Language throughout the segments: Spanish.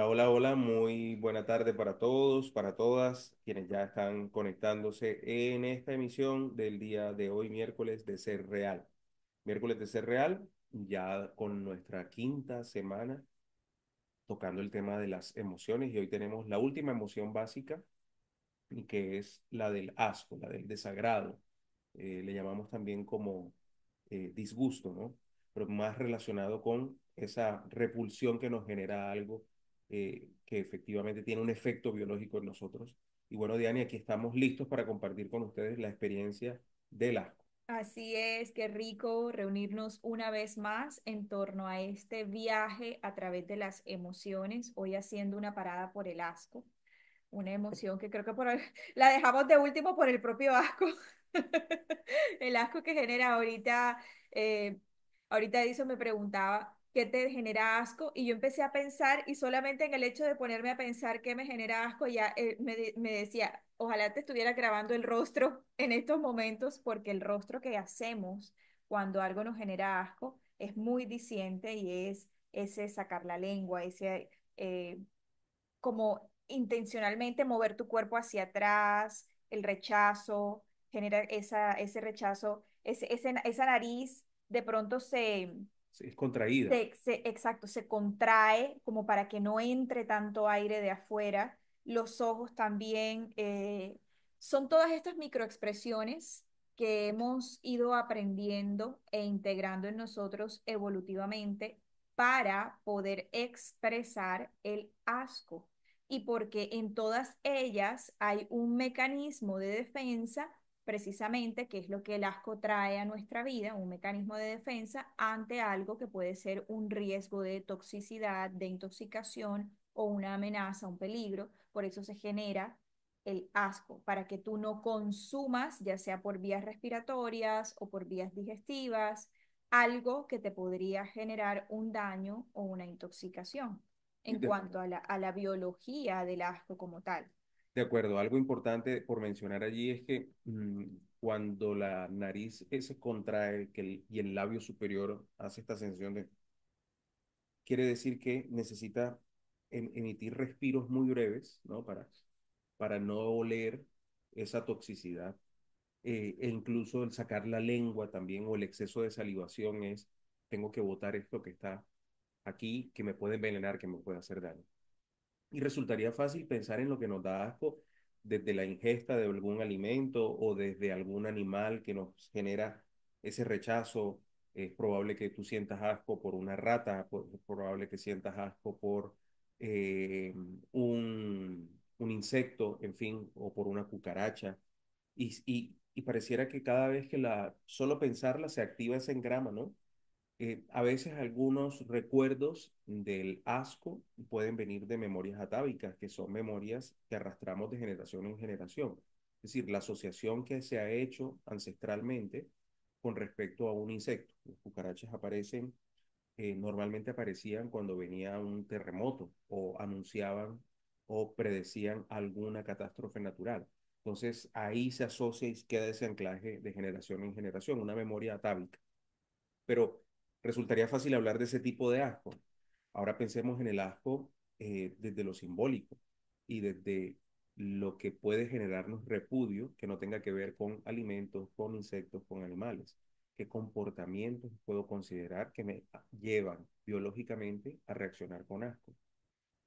Hola, hola, hola, muy buena tarde para todos, para todas, quienes ya están conectándose en esta emisión del día de hoy, miércoles de Ser Real. Miércoles de Ser Real, ya con nuestra quinta semana tocando el tema de las emociones y hoy tenemos la última emoción básica y que es la del asco, la del desagrado. Le llamamos también como disgusto, ¿no? Pero más relacionado con esa repulsión que nos genera algo que efectivamente tiene un efecto biológico en nosotros. Y bueno, Diani, aquí estamos listos para compartir con ustedes la experiencia del asco. Así es, qué rico reunirnos una vez más en torno a este viaje a través de las emociones, hoy haciendo una parada por el asco, una emoción que creo que la dejamos de último por el propio asco, el asco que genera ahorita. Ahorita Edison me preguntaba qué te genera asco y yo empecé a pensar y solamente en el hecho de ponerme a pensar qué me genera asco ya me decía, ojalá te estuviera grabando el rostro en estos momentos porque el rostro que hacemos cuando algo nos genera asco es muy diciente y es ese sacar la lengua, ese como intencionalmente mover tu cuerpo hacia atrás, el rechazo, genera ese rechazo, esa nariz de pronto Sí, es contraída. exacto, se contrae como para que no entre tanto aire de afuera. Los ojos también son todas estas microexpresiones que hemos ido aprendiendo e integrando en nosotros evolutivamente para poder expresar el asco. Y porque en todas ellas hay un mecanismo de defensa precisamente, que es lo que el asco trae a nuestra vida, un mecanismo de defensa ante algo que puede ser un riesgo de toxicidad, de intoxicación o una amenaza, un peligro. Por eso se genera el asco, para que tú no consumas, ya sea por vías respiratorias o por vías digestivas, algo que te podría generar un daño o una intoxicación Y en cuanto a la biología del asco como tal. de acuerdo, algo importante por mencionar allí es que cuando la nariz se contrae y el labio superior hace esta sensación de quiere decir que necesita emitir respiros muy breves, ¿no? Para no oler esa toxicidad. E incluso el sacar la lengua también o el exceso de salivación es, tengo que botar esto que está aquí, que me puede envenenar, que me puede hacer daño. Y resultaría fácil pensar en lo que nos da asco desde la ingesta de algún alimento o desde algún animal que nos genera ese rechazo. Es probable que tú sientas asco por una rata, es probable que sientas asco por eh, un insecto, en fin, o por una cucaracha. Y pareciera que cada vez que solo pensarla se activa ese engrama, ¿no? A veces algunos recuerdos del asco pueden venir de memorias atávicas, que son memorias que arrastramos de generación en generación. Es decir, la asociación que se ha hecho ancestralmente con respecto a un insecto. Las cucarachas aparecen, normalmente aparecían cuando venía un terremoto o anunciaban o predecían alguna catástrofe natural. Entonces ahí se asocia y queda ese anclaje de generación en generación, una memoria atávica. Pero resultaría fácil hablar de ese tipo de asco. Ahora pensemos en el asco desde lo simbólico y desde lo que puede generarnos repudio que no tenga que ver con alimentos, con insectos, con animales. ¿Qué comportamientos puedo considerar que me llevan biológicamente a reaccionar con asco?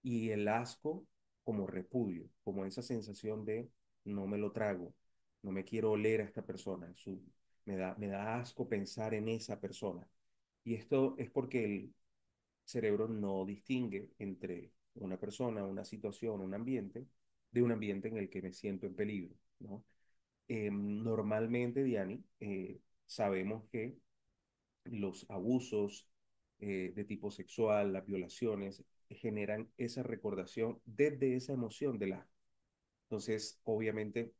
Y el asco como repudio, como esa sensación de no me lo trago, no me quiero oler a esta persona, me da asco pensar en esa persona. Y esto es porque el cerebro no distingue entre una persona, una situación, un ambiente, de un ambiente en el que me siento en peligro, ¿no? Normalmente, Diani, sabemos que los abusos de tipo sexual, las violaciones, generan esa recordación desde esa emoción de la. Entonces, obviamente,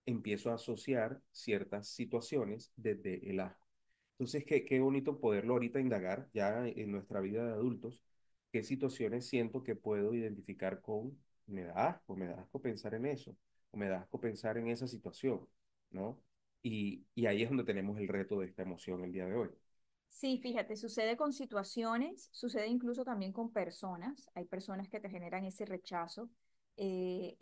empiezo a asociar ciertas situaciones desde el asco. Entonces, qué bonito poderlo ahorita indagar ya en nuestra vida de adultos, qué situaciones siento que puedo identificar con, me da asco pensar en eso, o me da asco pensar en esa situación, ¿no? Y ahí es donde tenemos el reto de esta emoción el día de hoy. Sí, fíjate, sucede con situaciones, sucede incluso también con personas. Hay personas que te generan ese rechazo y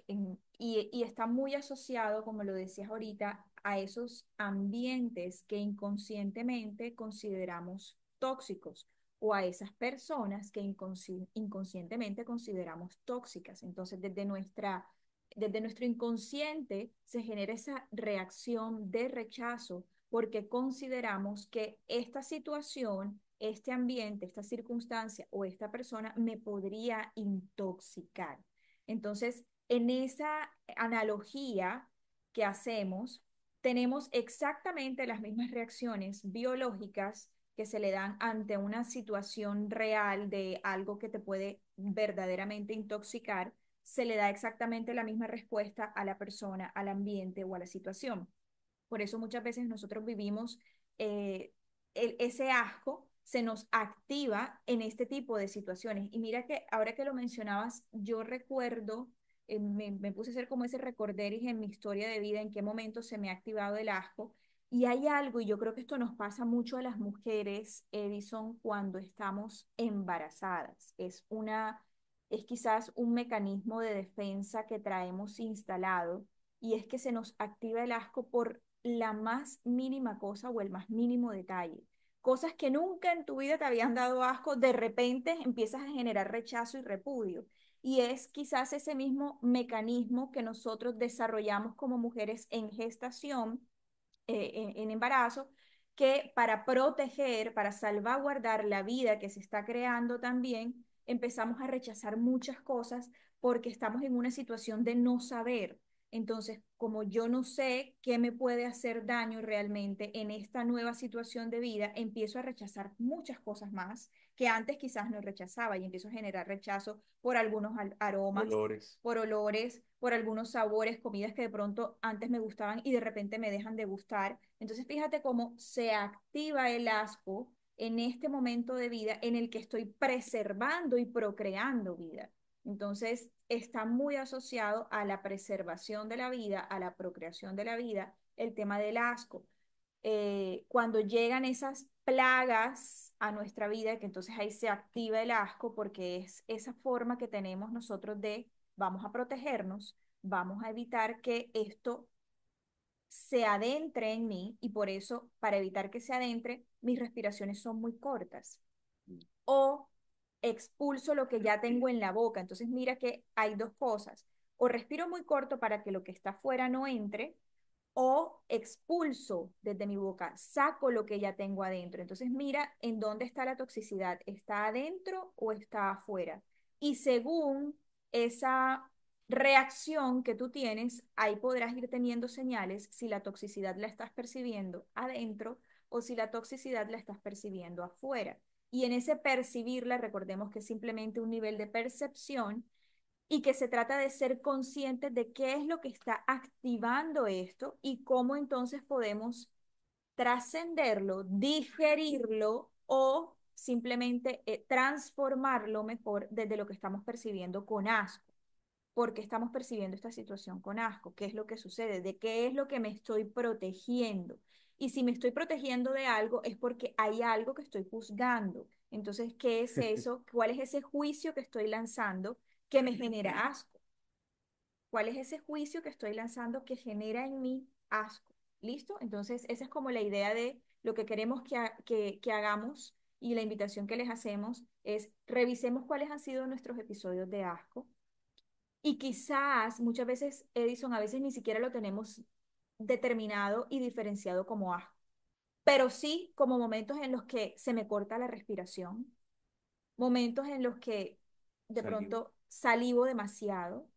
está muy asociado, como lo decías ahorita, a esos ambientes que inconscientemente consideramos tóxicos o a esas personas que inconscientemente consideramos tóxicas. Entonces, desde nuestro inconsciente se genera esa reacción de rechazo porque consideramos que esta situación, este ambiente, esta circunstancia o esta persona me podría intoxicar. Entonces, en esa analogía que hacemos, tenemos exactamente las mismas reacciones biológicas que se le dan ante una situación real de algo que te puede verdaderamente intoxicar, se le da exactamente la misma respuesta a la persona, al ambiente o a la situación. Por eso muchas veces nosotros vivimos ese asco se nos activa en este tipo de situaciones. Y mira que ahora que lo mencionabas, yo recuerdo, me puse a hacer como ese recorderis en mi historia de vida, en qué momento se me ha activado el asco. Y hay algo, y yo creo que esto nos pasa mucho a las mujeres, Edison, cuando estamos embarazadas. Es quizás un mecanismo de defensa que traemos instalado y es que se nos activa el asco por la más mínima cosa o el más mínimo detalle. Cosas que nunca en tu vida te habían dado asco, de repente empiezas a generar rechazo y repudio. Y es quizás ese mismo mecanismo que nosotros desarrollamos como mujeres en gestación, en embarazo, que para proteger, para salvaguardar la vida que se está creando también, empezamos a rechazar muchas cosas porque estamos en una situación de no saber. Entonces, como yo no sé qué me puede hacer daño realmente en esta nueva situación de vida, empiezo a rechazar muchas cosas más que antes quizás no rechazaba y empiezo a generar rechazo por algunos aromas, Olores. por olores, por algunos sabores, comidas que de pronto antes me gustaban y de repente me dejan de gustar. Entonces, fíjate cómo se activa el asco en este momento de vida en el que estoy preservando y procreando vida. Entonces, está muy asociado a la preservación de la vida, a la procreación de la vida, el tema del asco. Cuando llegan esas plagas a nuestra vida, que entonces ahí se activa el asco porque es esa forma que tenemos nosotros de vamos a protegernos, vamos a evitar que esto se adentre en mí y por eso, para evitar que se adentre, mis respiraciones son muy cortas. O expulso lo que ya tengo en la boca. Entonces mira que hay dos cosas. O respiro muy corto para que lo que está afuera no entre, o expulso desde mi boca, saco lo que ya tengo adentro. Entonces mira en dónde está la toxicidad, ¿está adentro o está afuera? Y según esa reacción que tú tienes, ahí podrás ir teniendo señales si la toxicidad la estás percibiendo adentro o si la toxicidad la estás percibiendo afuera. Y en ese percibirla, recordemos que es simplemente un nivel de percepción y que se trata de ser conscientes de qué es lo que está activando esto y cómo entonces podemos trascenderlo, digerirlo o simplemente transformarlo mejor desde lo que estamos percibiendo con asco. ¿Por qué estamos percibiendo esta situación con asco? ¿Qué es lo que sucede? ¿De qué es lo que me estoy protegiendo? Y si me estoy protegiendo de algo es porque hay algo que estoy juzgando. Entonces, ¿qué es eso? ¿Cuál es ese juicio que estoy lanzando que me genera asco? ¿Cuál es ese juicio que estoy lanzando que genera en mí asco? ¿Listo? Entonces, esa es como la idea de lo que queremos que hagamos y la invitación que les hacemos es revisemos cuáles han sido nuestros episodios de asco y quizás muchas veces, Edison, a veces ni siquiera lo tenemos determinado y diferenciado como asco, pero sí como momentos en los que se me corta la respiración, momentos en los que de Salivo. pronto salivo demasiado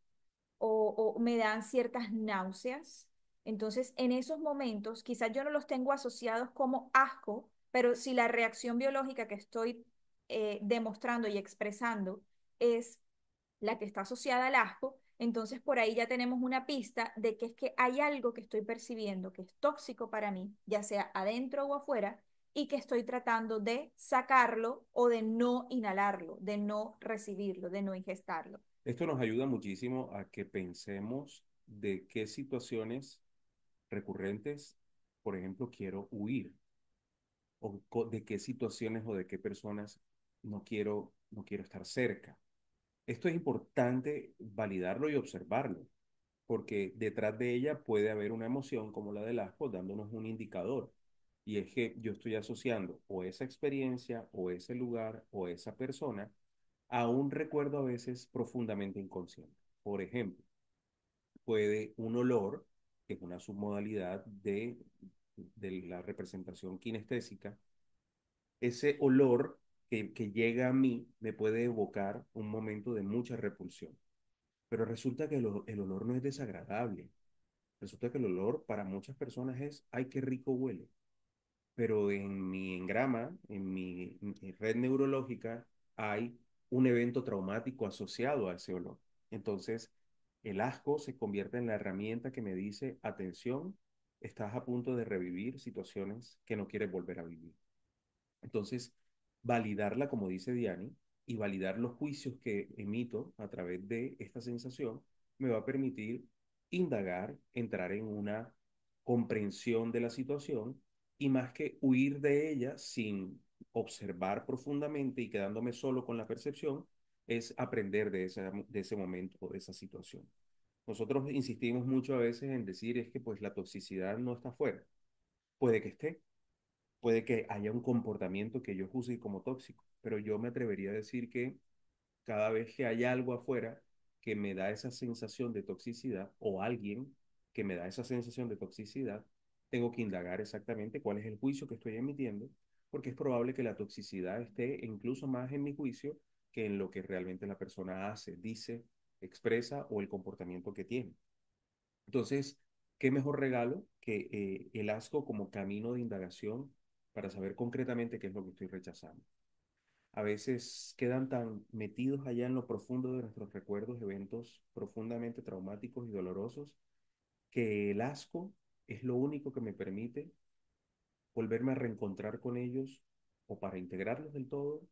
o me dan ciertas náuseas. Entonces, en esos momentos, quizás yo no los tengo asociados como asco, pero si la reacción biológica que estoy demostrando y expresando es la que está asociada al asco, entonces por ahí ya tenemos una pista de que es que hay algo que estoy percibiendo que es tóxico para mí, ya sea adentro o afuera, y que estoy tratando de sacarlo o de no inhalarlo, de no recibirlo, de no ingestarlo. Esto nos ayuda muchísimo a que pensemos de qué situaciones recurrentes, por ejemplo, quiero huir. de qué situaciones o de qué personas no quiero estar cerca. Esto es importante validarlo y observarlo, porque detrás de ella puede haber una emoción como la del asco dándonos un indicador. Y es que yo estoy asociando o esa experiencia o ese lugar o esa persona a un recuerdo a veces profundamente inconsciente. Por ejemplo, puede un olor, que es una submodalidad de la representación kinestésica, ese olor que llega a mí me puede evocar un momento de mucha repulsión. Pero resulta que el olor no es desagradable. Resulta que el olor para muchas personas es, ay, qué rico huele. Pero en mi engrama, en mi red neurológica, hay un evento traumático asociado a ese olor. Entonces, el asco se convierte en la herramienta que me dice, atención, estás a punto de revivir situaciones que no quieres volver a vivir. Entonces, validarla, como dice Diani, y validar los juicios que emito a través de esta sensación, me va a permitir indagar, entrar en una comprensión de la situación y más que huir de ella sin observar profundamente y quedándome solo con la percepción, es aprender de ese momento, de esa situación. Nosotros insistimos mucho a veces en decir es que pues la toxicidad no está afuera. Puede que esté, puede que haya un comportamiento que yo juzgue como tóxico, pero yo me atrevería a decir que cada vez que hay algo afuera que me da esa sensación de toxicidad o alguien que me da esa sensación de toxicidad, tengo que indagar exactamente cuál es el juicio que estoy emitiendo, porque es probable que la toxicidad esté incluso más en mi juicio que en lo que realmente la persona hace, dice, expresa o el comportamiento que tiene. Entonces, ¿qué mejor regalo que el asco como camino de indagación para saber concretamente qué es lo que estoy rechazando? A veces quedan tan metidos allá en lo profundo de nuestros recuerdos, eventos profundamente traumáticos y dolorosos, que el asco es lo único que me permite volverme a reencontrar con ellos o para integrarlos del todo,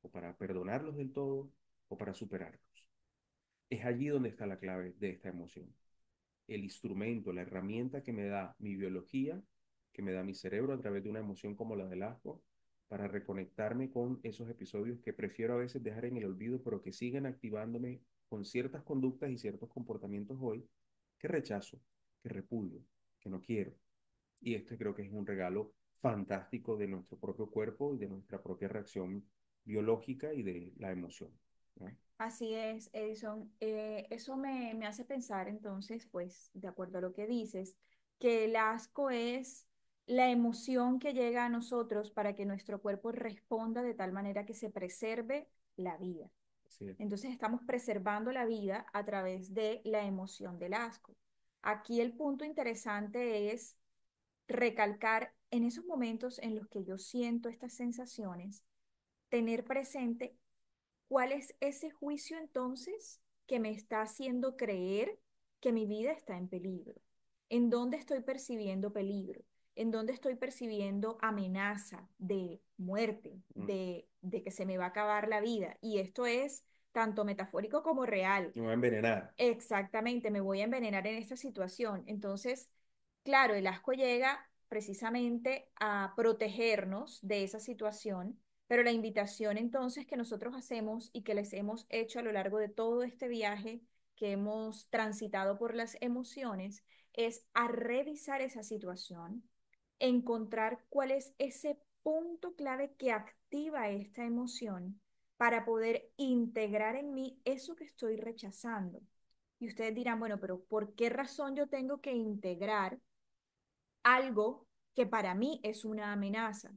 o para perdonarlos del todo, o para superarlos. Es allí donde está la clave de esta emoción, el instrumento, la herramienta que me da mi biología, que me da mi cerebro a través de una emoción como la del asco, para reconectarme con esos episodios que prefiero a veces dejar en el olvido, pero que siguen activándome con ciertas conductas y ciertos comportamientos hoy que rechazo, que repudio, que no quiero. Y este creo que es un regalo fantástico de nuestro propio cuerpo y de nuestra propia reacción biológica y de la emoción, ¿no? Así es, Edison. Eso me hace pensar entonces, pues, de acuerdo a lo que dices, que el asco es la emoción que llega a nosotros para que nuestro cuerpo responda de tal manera que se preserve la vida. Así es. Entonces estamos preservando la vida a través de la emoción del asco. Aquí el punto interesante es recalcar en esos momentos en los que yo siento estas sensaciones, tener presente cuál es ese juicio entonces que me está haciendo creer que mi vida está en peligro. ¿En dónde estoy percibiendo peligro? ¿En dónde estoy percibiendo amenaza de muerte, Mm. de que se me va a acabar la vida? Y esto es tanto metafórico como real. Me voy a envenenar. Exactamente, me voy a envenenar en esta situación. Entonces, claro, el asco llega precisamente a protegernos de esa situación, pero la invitación entonces que nosotros hacemos y que les hemos hecho a lo largo de todo este viaje que hemos transitado por las emociones es a revisar esa situación, encontrar cuál es ese punto clave que activa esta emoción para poder integrar en mí eso que estoy rechazando. Y ustedes dirán, bueno, pero ¿por qué razón yo tengo que integrar algo que para mí es una amenaza?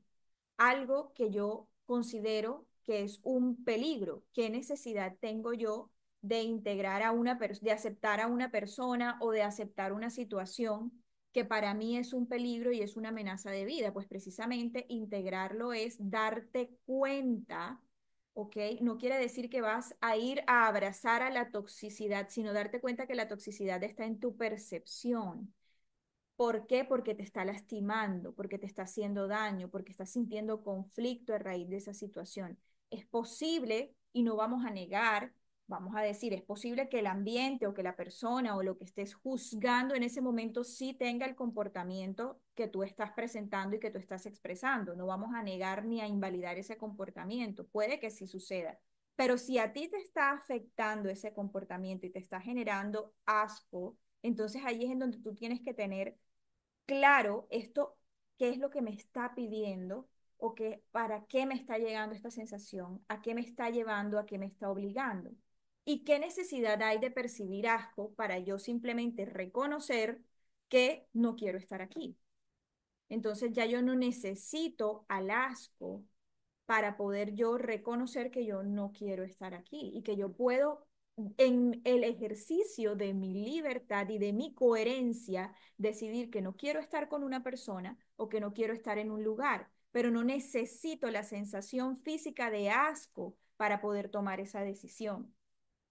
Algo que yo considero que es un peligro. ¿Qué necesidad tengo yo de integrar a una persona, de aceptar a una persona o de aceptar una situación que para mí es un peligro y es una amenaza de vida? Pues precisamente integrarlo es darte cuenta, ¿ok? No quiere decir que vas a ir a abrazar a la toxicidad, sino darte cuenta que la toxicidad está en tu percepción. ¿Por qué? Porque te está lastimando, porque te está haciendo daño, porque estás sintiendo conflicto a raíz de esa situación. Es posible, y no vamos a negar, vamos a decir, es posible que el ambiente o que la persona o lo que estés juzgando en ese momento sí tenga el comportamiento que tú estás presentando y que tú estás expresando. No vamos a negar ni a invalidar ese comportamiento. Puede que sí suceda. Pero si a ti te está afectando ese comportamiento y te está generando asco, entonces ahí es en donde tú tienes que tener claro esto, qué es lo que me está pidiendo o que, para qué me está llegando esta sensación, a qué me está llevando, a qué me está obligando. Y qué necesidad hay de percibir asco para yo simplemente reconocer que no quiero estar aquí. Entonces ya yo no necesito al asco para poder yo reconocer que yo no quiero estar aquí y que yo puedo, en el ejercicio de mi libertad y de mi coherencia, decidir que no quiero estar con una persona o que no quiero estar en un lugar, pero no necesito la sensación física de asco para poder tomar esa decisión.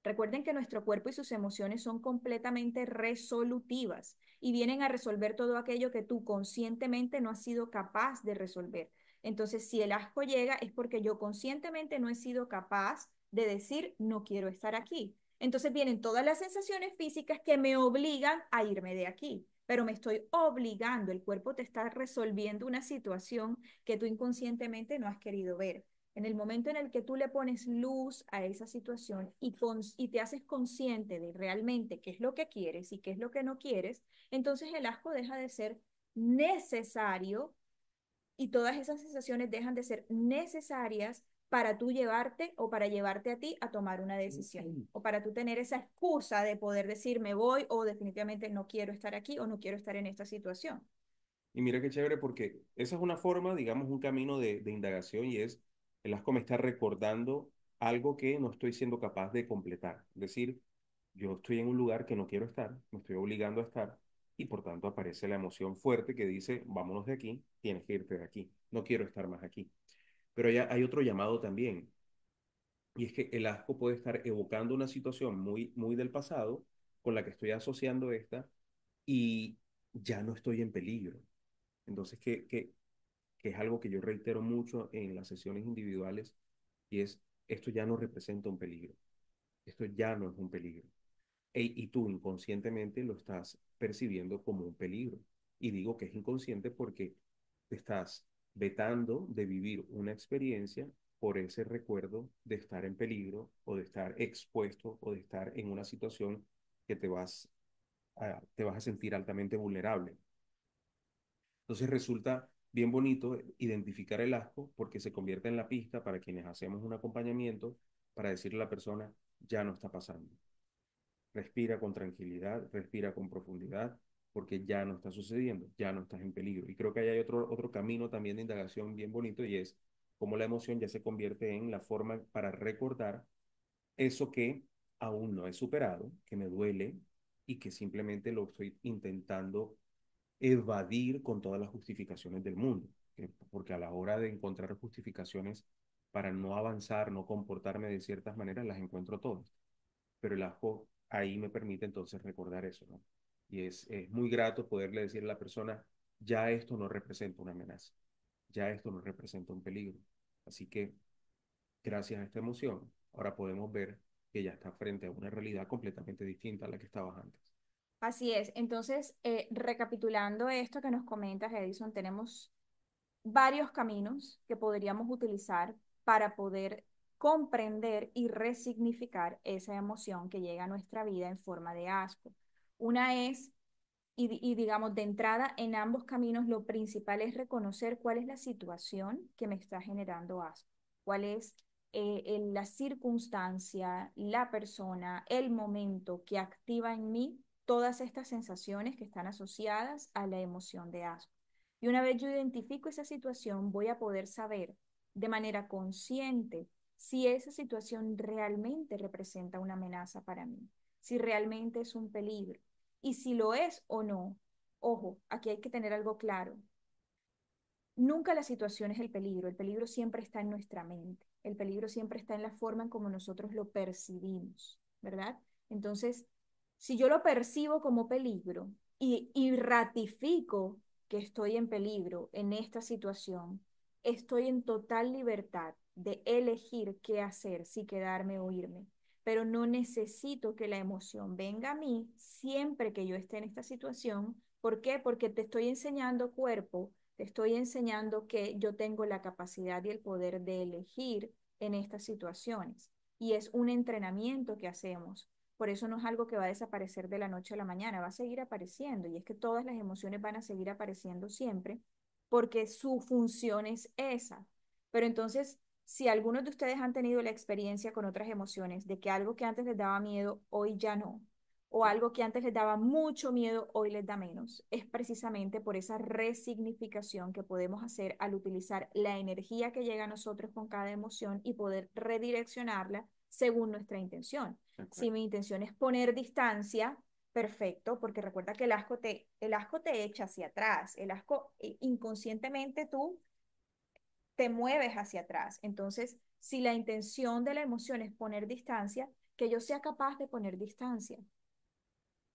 Recuerden que nuestro cuerpo y sus emociones son completamente resolutivas y vienen a resolver todo aquello que tú conscientemente no has sido capaz de resolver. Entonces, si el asco llega es porque yo conscientemente no he sido capaz de decir no quiero estar aquí. Entonces vienen todas las sensaciones físicas que me obligan a irme de aquí, pero me estoy obligando, el cuerpo te está resolviendo una situación que tú inconscientemente no has querido ver. En el momento en el que tú le pones luz a esa situación y te haces consciente de realmente qué es lo que quieres y qué es lo que no quieres, entonces el asco deja de ser necesario y todas esas sensaciones dejan de ser necesarias para tú llevarte o para llevarte a ti a tomar una decisión o para tú tener esa excusa de poder decir me voy o definitivamente no quiero estar aquí o no quiero estar en esta situación. Y mira qué chévere porque esa es una forma, digamos, un camino de indagación y es, el asco me está recordando algo que no estoy siendo capaz de completar. Es decir, yo estoy en un lugar que no quiero estar, me estoy obligando a estar y por tanto aparece la emoción fuerte que dice, vámonos de aquí, tienes que irte de aquí, no quiero estar más aquí. Pero ya hay otro llamado también y es que el asco puede estar evocando una situación muy, muy del pasado con la que estoy asociando esta y ya no estoy en peligro. Entonces, que es algo que yo reitero mucho en las sesiones individuales, y es, esto ya no representa un peligro, esto ya no es un peligro. Y tú inconscientemente lo estás percibiendo como un peligro. Y digo que es inconsciente porque te estás vetando de vivir una experiencia por ese recuerdo de estar en peligro o de estar expuesto o de estar en una situación que te vas a sentir altamente vulnerable. Entonces resulta bien bonito identificar el asco porque se convierte en la pista para quienes hacemos un acompañamiento para decirle a la persona, ya no está pasando. Respira con tranquilidad, respira con profundidad, porque ya no está sucediendo, ya no estás en peligro. Y creo que ahí hay otro camino también de indagación bien bonito y es cómo la emoción ya se convierte en la forma para recordar eso que aún no he superado, que me duele y que simplemente lo estoy intentando evadir con todas las justificaciones del mundo, porque a la hora de encontrar justificaciones para no avanzar, no comportarme de ciertas maneras, las encuentro todas, pero el asco ahí me permite entonces recordar eso, ¿no? Y es muy grato poderle decir a la persona, ya esto no representa una amenaza, ya esto no representa un peligro, así que gracias a esta emoción, ahora podemos ver que ya está frente a una realidad completamente distinta a la que estabas antes. Así es. Entonces, recapitulando esto que nos comentas, Edison, tenemos varios caminos que podríamos utilizar para poder comprender y resignificar esa emoción que llega a nuestra vida en forma de asco. Una es, y digamos, de entrada en ambos caminos, lo principal es reconocer cuál es la situación que me está generando asco, cuál es la circunstancia, la persona, el momento que activa en mí todas estas sensaciones que están asociadas a la emoción de asco. Y una vez yo identifico esa situación, voy a poder saber de manera consciente si esa situación realmente representa una amenaza para mí, si realmente es un peligro. Y si lo es o no, ojo, aquí hay que tener algo claro. Nunca la situación es el peligro siempre está en nuestra mente, el peligro siempre está en la forma en cómo nosotros lo percibimos, ¿verdad? Entonces, si yo lo percibo como peligro y ratifico que estoy en peligro en esta situación, estoy en total libertad de elegir qué hacer, si quedarme o irme. pero no necesito que la emoción venga a mí siempre que yo esté en esta situación. ¿Por qué? Porque te estoy enseñando cuerpo, te estoy enseñando que yo tengo la capacidad y el poder de elegir en estas situaciones. Y es un entrenamiento que hacemos. Por eso no es algo que va a desaparecer de la noche a la mañana, va a seguir apareciendo. Y es que todas las emociones van a seguir apareciendo siempre porque su función es esa. Pero entonces, si algunos de ustedes han tenido la experiencia con otras emociones de que algo que antes les daba miedo, hoy ya no, o algo que antes les daba mucho miedo, hoy les da menos, es precisamente por esa resignificación que podemos hacer al utilizar la energía que llega a nosotros con cada emoción y poder redireccionarla según nuestra intención. De Si acuerdo. mi intención es poner distancia, perfecto, porque recuerda que el asco te echa hacia atrás, el asco inconscientemente tú te mueves hacia atrás. Entonces, si la intención de la emoción es poner distancia, que yo sea capaz de poner distancia.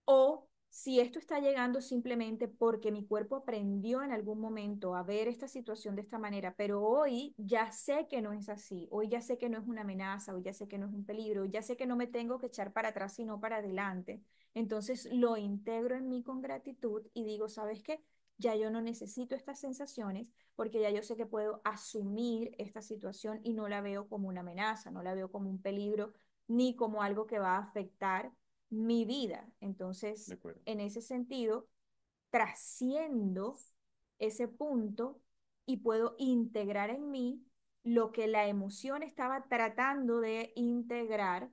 O si esto está llegando simplemente porque mi cuerpo aprendió en algún momento a ver esta situación de esta manera, pero hoy ya sé que no es así, hoy ya sé que no es una amenaza, hoy ya sé que no es un peligro, hoy ya sé que no me tengo que echar para atrás, sino para adelante. Entonces lo integro en mí con gratitud y digo, ¿sabes qué? Ya yo no necesito estas sensaciones porque ya yo sé que puedo asumir esta situación y no la veo como una amenaza, no la veo como un peligro ni como algo que va a afectar mi vida. De Entonces, acuerdo. en ese sentido, trasciendo ese punto y puedo integrar en mí lo que la emoción estaba tratando de integrar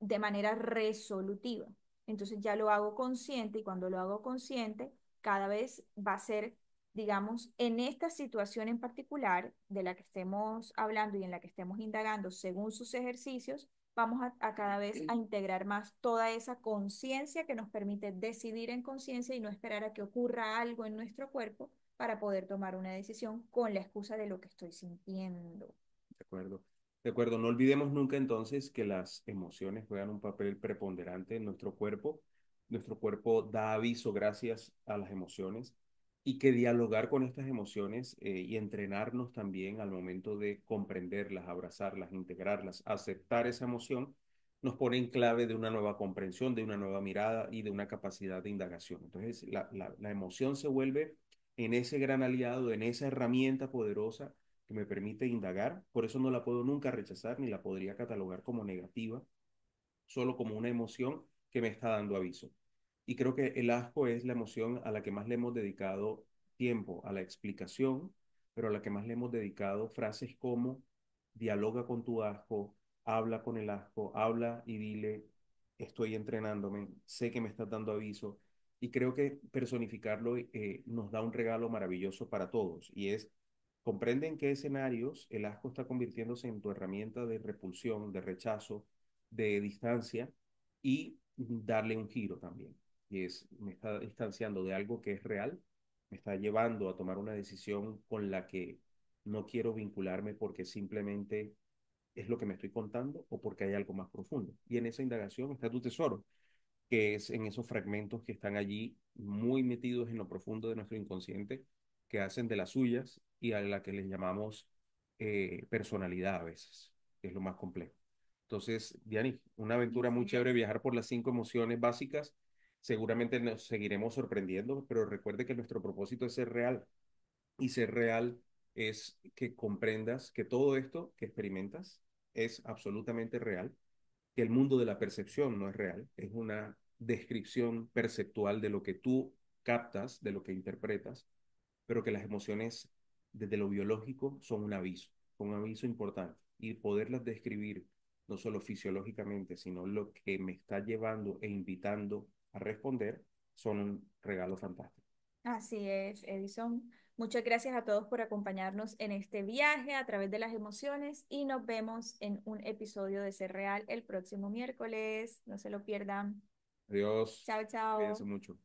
de manera resolutiva. Entonces ya lo hago consciente y cuando lo hago consciente, cada vez va a ser, digamos, en esta situación en particular de la que estemos hablando y en la que estemos indagando según sus ejercicios, vamos a cada vez a integrar más toda esa conciencia que nos permite decidir en conciencia y no esperar a que ocurra algo en nuestro cuerpo para poder tomar una decisión con la excusa de lo que estoy sintiendo. De acuerdo. De acuerdo. No olvidemos nunca entonces que las emociones juegan un papel preponderante en nuestro cuerpo. Nuestro cuerpo da aviso gracias a las emociones y que dialogar con estas emociones y entrenarnos también al momento de comprenderlas, abrazarlas, integrarlas, aceptar esa emoción, nos pone en clave de una nueva comprensión, de una nueva mirada y de una capacidad de indagación. Entonces, la emoción se vuelve en ese gran aliado, en esa herramienta poderosa que me permite indagar, por eso no la puedo nunca rechazar ni la podría catalogar como negativa, solo como una emoción que me está dando aviso. Y creo que el asco es la emoción a la que más le hemos dedicado tiempo, a la explicación, pero a la que más le hemos dedicado frases como dialoga con tu asco, habla con el asco, habla y dile, estoy entrenándome, sé que me estás dando aviso. Y creo que personificarlo nos da un regalo maravilloso para todos y es comprende en qué escenarios el asco está convirtiéndose en tu herramienta de repulsión, de rechazo, de distancia y darle un giro también. Y es, me está distanciando de algo que es real, me está llevando a tomar una decisión con la que no quiero vincularme porque simplemente es lo que me estoy contando o porque hay algo más profundo. Y en esa indagación está tu tesoro, que es en esos fragmentos que están allí muy metidos en lo profundo de nuestro inconsciente, que hacen de las suyas y a la que les llamamos personalidad a veces, que es lo más complejo. Entonces, Diani, una aventura muy Así chévere es. viajar por las 5 emociones básicas. Seguramente nos seguiremos sorprendiendo, pero recuerde que nuestro propósito es ser real. Y ser real es que comprendas que todo esto que experimentas es absolutamente real, que el mundo de la percepción no es real, es una descripción perceptual de lo que tú captas, de lo que interpretas, pero que las emociones desde lo biológico son un aviso importante y poderlas describir no solo fisiológicamente, sino lo que me está llevando e invitando a responder son un regalo fantástico. Así es, Edison. Muchas gracias a todos por acompañarnos en este viaje a través de las emociones y nos vemos en un episodio de Ser Real el próximo miércoles. No se lo pierdan. Adiós, Chao, cuídense chao. mucho.